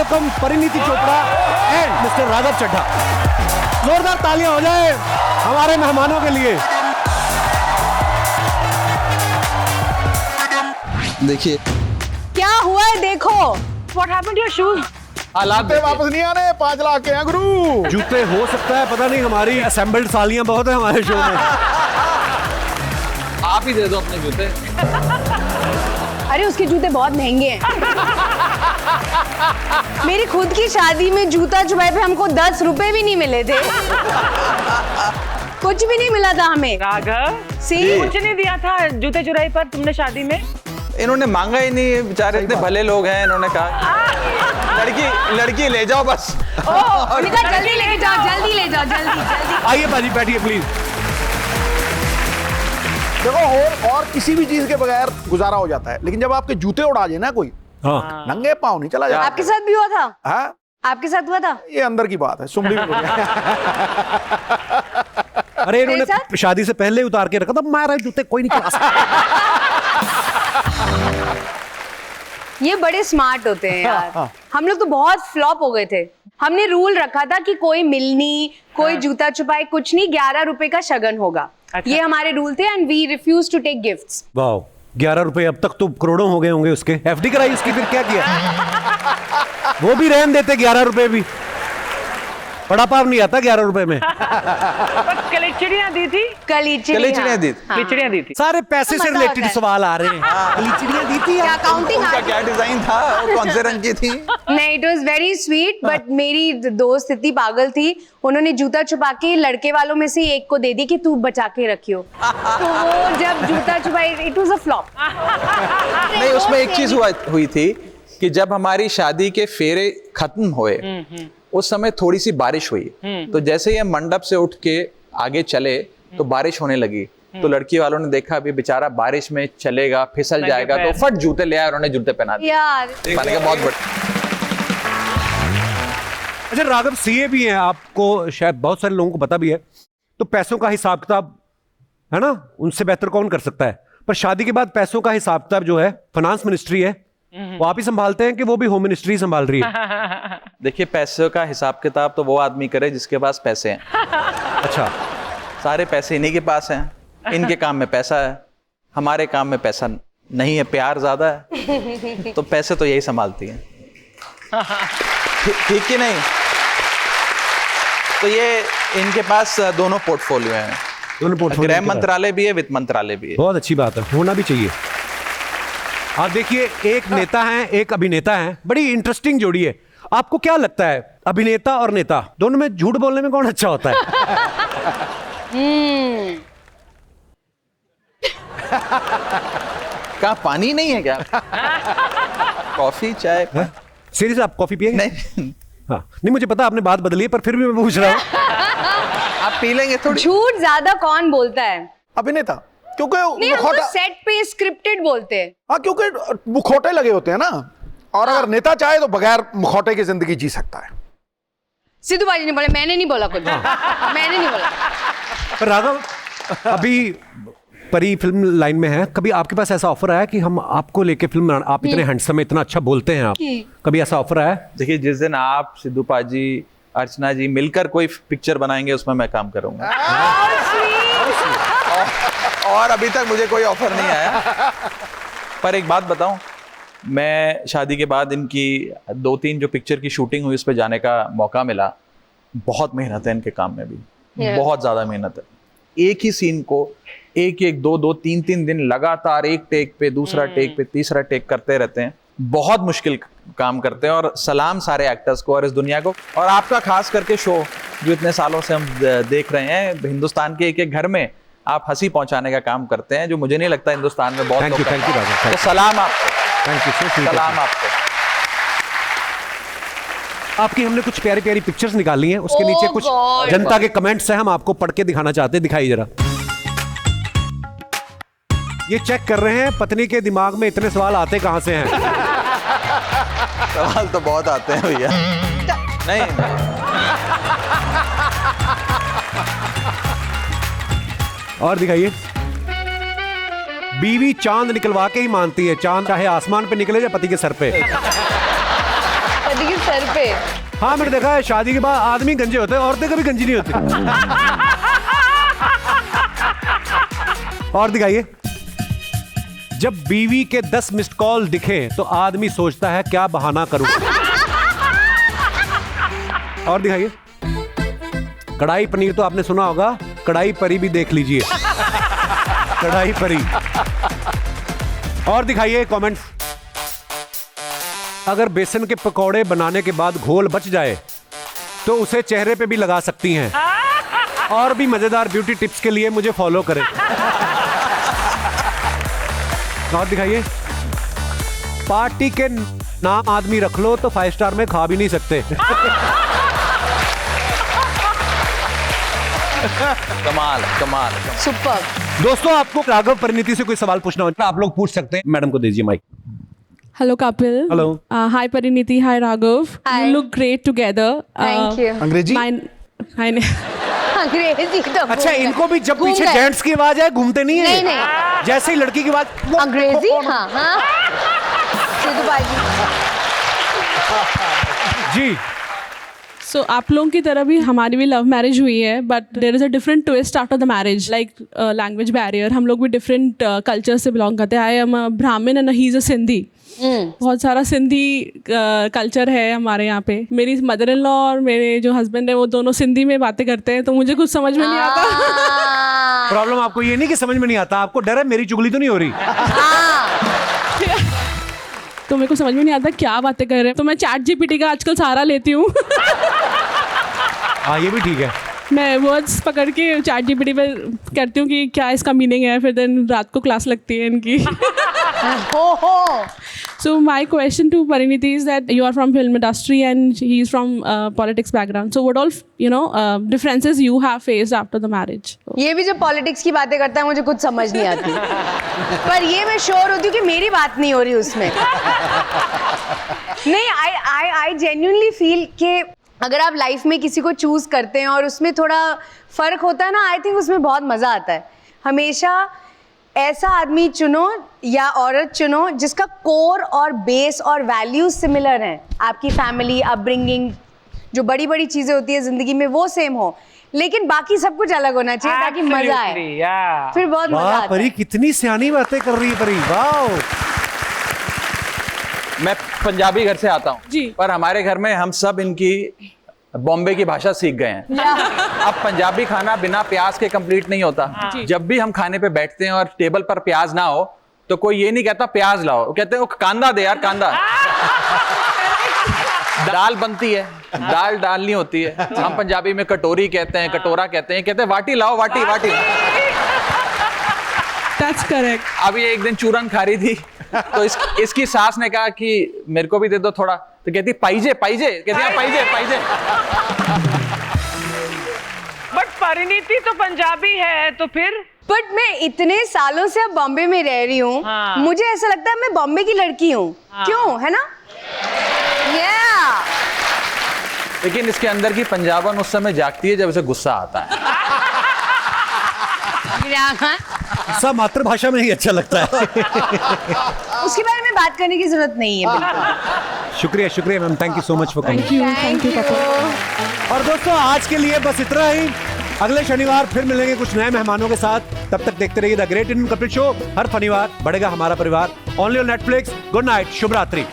Welcome Parineeti Chopra and mister Raghav Chadha. जोरदार तालियां हो जाए हमारे मेहमानों के लिए। देखिए क्या हुआ है, देखो। What happened to your shoes? हालात वापस नहीं आने, 5 लाख के हैं गुरु। जूते हो सकता है, पता नहीं, हमारी असेंबल्ड सालियां बहुत है हमारे शो में। आप ही दे दो अपने जूते। अरे उसके जूते बहुत महंगे हैं। मेरी खुद की शादी में जूता चुराए पे हमको 10 रुपए भी नहीं मिले थे। कुछ भी नहीं मिला था हमें। राघव, सी कुछ नहीं दिया था जूते चुराई पर तुमने शादी में? इन्होंने मांगा ही नहीं, बेचारे इतने भले लोग हैं। इन्होंने कहा लड़की ले जाओ बस। जल्दी ले जाओ, जल्दी ले जाओ, जल्दी जल्दी। आइए बाजी, बैठिए प्लीज। देखो और किसी भी चीज के बगैर गुजारा हो जाता है, लेकिन जब आपके जूते उड़ा जाए ना कोई, हाँ, नंगे पाँव नहीं चला जाता। आपके साथ भी हुआ था? हाँ, आपके साथ हुआ था? ये अंदर की बात है, सुमड़ी में हो गया। अरे मेरे इन्होंने शादी से पहले उतार के रखा था, मारा जूते कोई नहीं चला सकता। ये बड़े स्मार्ट होते हैं यार। हम लोग तो बहुत फ्लॉप हो गए थे। हमने रूल रखा था कि कोई मिलनी, कोई जूता छुपाए कुछ नहीं, 11 रुपए का शगन होगा। अच्छा। ये हमारे रूल थे and we refuse to take gifts. वाह, 11 रुपए, अब तक तो करोड़ों हो गए होंगे उसके। एफडी कराई उसकी, फिर क्या किया? वो भी रहन देते 11 रुपए भी। बड़ा पाव नहीं आता 11 रुपए में। पर कलिचड़ियाँ दी थी? कलीचड़ियाँ दी थी। कलिचड़ियाँ दी थी। सारे पैसे से मजा रिलेटेड आता है। सवाल आ रहे हैं। कलीचड़ियाँ दी थी क्या काउंटिंग? उनका क्या डिजाइन था और कौन से रंग की थी? नहीं, it was very sweet, but मेरी दोस्त इतनी पागल थी, उन्होंने जूता छुपा के लड़के वालों में से एक को दे दी कि तू बचा के रखियो। तो वो जब जूता छुपाई, इट वाज अ फ्लॉप। नहीं, उसमें एक चीज हुई थी कि जब हमारी शादी के फेरे खत्म हुए उस समय थोड़ी सी बारिश हुई। तो जैसे ही हम मंडप से उठ के आगे चले तो बारिश होने लगी। तो लड़की वालों ने देखा अभी बेचारा बारिश में चलेगा, फिसल जाएगा, तो फट जूते ले आए, उन्होंने जूते पहना दिए। यार मैंने कहा बहुत बड़ा। अच्छा राघव, सीए भी हैं, आपको शायद बहुत सारे लोगों को पता भी है, तो पैसों का हिसाब किताब है ना, उनसे बेहतर कौन कर सकता है। पर शादी के बाद पैसों का हिसाब किताब जो है, फाइनेंस मिनिस्ट्री है, वो आप ही संभालते हैं कि वो भी होम मिनिस्ट्री संभाल रही है? देखिए, पैसों का हिसाब किताब तो वो आदमी करे जिसके पास पैसे हैं। अच्छा, सारे पैसे इन्हीं के पास हैं। इनके काम में पैसा है, हमारे काम में पैसा नहीं है, प्यार ज्यादा है, तो पैसे तो यही संभालती हैं। ठीक कि नहीं? तो ये इनके पास दोनों पोर्टफोलियो हैं। दोनों पोर्टफोलियो गृह मंत्रालय भी है, वित्त मंत्रालय भी है। बहुत अच्छी बात है, होना भी चाहिए। आप देखिए, एक नेता हैं, एक अभिनेता हैं, बड़ी इंटरेस्टिंग जोड़ी है। आपको क्या लगता है, अभिनेता और नेता दोनों में झूठ बोलने में कौन अच्छा होता है? क्या पानी नहीं है क्या? कॉफी चाय? सीरियस, आप कॉफी पिएंगे? नहीं, हाँ, नहीं मुझे पता आपने बात बदली है, पर फिर भी मैं पूछ रहा हूँ। आप पी लेंगे थोड़ी? झूठ ज्यादा कौन बोलता है? अभिनेता, क्योंकि नहीं, हम तो सेट पे स्क्रिप्टेड बोलते हैं। हाँ, क्योंकि मुखौटे लगे होते हैं ना, और अगर नेता चाहे तो बगैर मुखौटे की जिंदगी जी सकता है। सिद्धू बाजी ने बोला, मैंने नहीं बोला कुछ। मैंने नहीं बोला। पर राघव, अभी परी फिल्म लाइन में है, कभी आपके पास ऐसा ऑफर आया कि हम आपको लेके फिल्म, आप इतने हैंडसम, इतना अच्छा बोलते हैं आप, कभी ऐसा ऑफर आया? देखिए, जिस दिन आप, सिद्धू पाजी, अर्चना जी मिलकर कोई पिक्चर बनाएंगे उसमें मैं काम करूंगा। और अभी तक मुझे कोई ऑफर नहीं आया। पर एक बात बताऊं, मैं शादी के बाद इनकी 2-3 जो पिक्चर की शूटिंग हुई उस पर जाने का मौका मिला। बहुत मेहनत है इनके काम में भी, बहुत ज्यादा मेहनत है। एक ही सीन को 1-1, 2-2, 3-3 दिन लगातार एक टेक पे, दूसरा टेक पे, तीसरा टेक करते रहते हैं। बहुत मुश्किल काम करते हैं, और सलाम सारे एक्टर्स को और इस दुनिया को, और आपका खास करके शो जो इतने सालों से हम देख रहे हैं। हिंदुस्तान के एक एक घर में आप हंसी पहुंचाने का काम करते हैं, जो मुझे नहीं लगता हिंदुस्तान में बहुत लोग करते हैं। तो सलाम आपको, थैंक यू सो मच। सलाम आपको। आपकी हमने कुछ प्यारी प्यारी पिक्चर्स निकाली हैं, उसके नीचे कुछ जनता के कमेंट्स हैं, हम आपको पढ़ के दिखाना चाहते हैं। दिखाइए जरा। ये चेक कर रहे हैं पत्नी के दिमाग में इतने सवाल आते कहां से हैं। सवाल तो बहुत आते हैं भैया। नहीं, और दिखाइए। बीवी चांद निकलवा के ही मानती है, चांद चाहे आसमान पे निकले या पति के सर पे। पति के सर पे। हाँ मैंने देखा है, शादी के बाद आदमी गंजे होते हैं, औरतें कभी गंजी नहीं होती। और दिखाइए। जब बीवी के 10 मिस्ड कॉल दिखे तो आदमी सोचता है क्या बहाना करूं। और दिखाइए। कढ़ाई पनीर तो आपने सुना होगा, कढ़ाई परी भी देख लीजिए। कढ़ाई परी। और दिखाइए कमेंट्स। अगर बेसन के पकौड़े बनाने के बाद घोल बच जाए तो उसे चेहरे पे भी लगा सकती हैं। और भी मजेदार ब्यूटी टिप्स के लिए मुझे फॉलो करें। और दिखाइए। पार्टी के नाम आदमी रख लो तो 5 स्टार में खा भी नहीं सकते। कमाल कमाल। सुपर। दोस्तों आपको राघव परिणीति से कोई सवाल पूछना हो आप लोग पूछ सकते हैं। मैडम को दीजिए mic. Hello, Kapil. Hello. Hi, Pariniti. Hi, Raghav. Hi. You look great together. Thank you. अंग्रेजी? Hi. अंग्रेजी तो अच्छा बोल इनको भी जब घूम पीछे गए। जेंट्स की आवाज है घूमते नहीं है। नहीं, नहीं। जैसे ही लड़की की आवाज अंग्रेजी। हाँ हाँ सिद्धू बाजी। जी। So, आप लोगों की तरह भी हमारी भी लव मैरिज हुई है, but there is a different twist after the marriage, like language barrier. हम लोग भी डिफरेंट कल्चर से बिलोंग करते हैं। आई एम अ ब्राह्मण and he is a Sindhi. बहुत सारा सिंधी कल्चर है हमारे यहाँ पे। मेरी मदर इन लॉ और मेरे जो हस्बैंड है वो दोनों सिंधी में बातें करते हैं, तो मुझे कुछ समझ में नहीं आता। प्रॉब्लम आपको ये नहीं कि समझ में नहीं आता, आपको डर है मेरी चुगली तो नहीं हो रही। तो मेरे को समझ में नहीं आता क्या बातें कर रहे हैं, तो मैं चैट जीपीटी का आजकल सहारा लेती हूँ। हाँ ये भी ठीक है। मैं वर्ड्स पकड़ के चैट जीपीटी पे करती हूँ कि क्या इसका मीनिंग है, फिर दिन रात को क्लास लगती है इनकी। So my question to Pariniti is that you are from film industry and he is from politics background. So what all differences you have faced after the marriage? ये भी जब पॉलिटिक्स की बातें करता है मुझे कुछ समझ नहीं आती। पर ये मैं श्योर होती हूँ कि मेरी बात नहीं हो रही उसमें। नहीं, आई जेन्युइनली फील कि अगर आप लाइफ में किसी को चूज करते हैं और उसमें थोड़ा फर्क होता है ना, आई थिंक उसमें बहुत मजा आता है। हमेशा ऐसा आदमी चुनो या औरत चुनो जिसका कोर और बेस और वैल्यूज सिमिलर हैं। आपकी फैमिली, अपब्रिंगिंग, जो बड़ी बड़ी चीजें होती है जिंदगी में वो सेम हो, लेकिन बाकी सब कुछ अलग होना चाहिए ताकि मजा आए। Absolutely, yeah. फिर बहुत मजा वाह आता परी है। कितनी सियानी बातें कर रही है परी। वाह। मैं पंजाबी घर से आता हूँ जी। पर हमारे घर में हम सब इनकी बॉम्बे की भाषा सीख गए हैं। अब पंजाबी खाना बिना प्याज के कंप्लीट नहीं होता। जब भी हम खाने पे बैठते हैं और टेबल पर प्याज ना हो तो कोई ये नहीं कहता प्याज लाओ, वो कहते हैं वो कांदा दे यार कांदा। दाल बनती है, दाल डालनी होती है। हम पंजाबी में कटोरी कहते हैं, कटोरा कहते हैं, कहते हैं वाटी लाओ, वाटी वाटी। That's correct. अब ये एक दिन चूरन खा रही थी तो इसकी सास ने कहा कि मेरे को भी दे दो थोड़ा, तो कहती पाइजे पाइजे, कहती है पाइजे पाइजे। बट परिणीति तो पंजाबी है तो फिर बट मैं इतने सालों से अब बॉम्बे में रह रही हूँ, हाँ। मुझे ऐसा लगता है मैं बॉम्बे की लड़की हूँ। क्यों, है ना? लेकिन इसके अंदर की पंजाबन उस समय जागती है जब उसे गुस्सा आता है। सब मातृभाषा में ही अच्छा लगता है। उसके बारे में बात करने की जरूरत नहीं है बिल्कुल। शुक्रिया शुक्रिया ma'am, thank you so much for coming. Thank you, Kapil. और दोस्तों आज के लिए बस इतना ही। अगले शनिवार फिर मिलेंगे कुछ नए मेहमानों के साथ। तब तक देखते रहिए the great Indian Kapil show. हर शनिवार बढ़ेगा हमारा परिवार। Only on Netflix. Good night, शुभ रात्रि।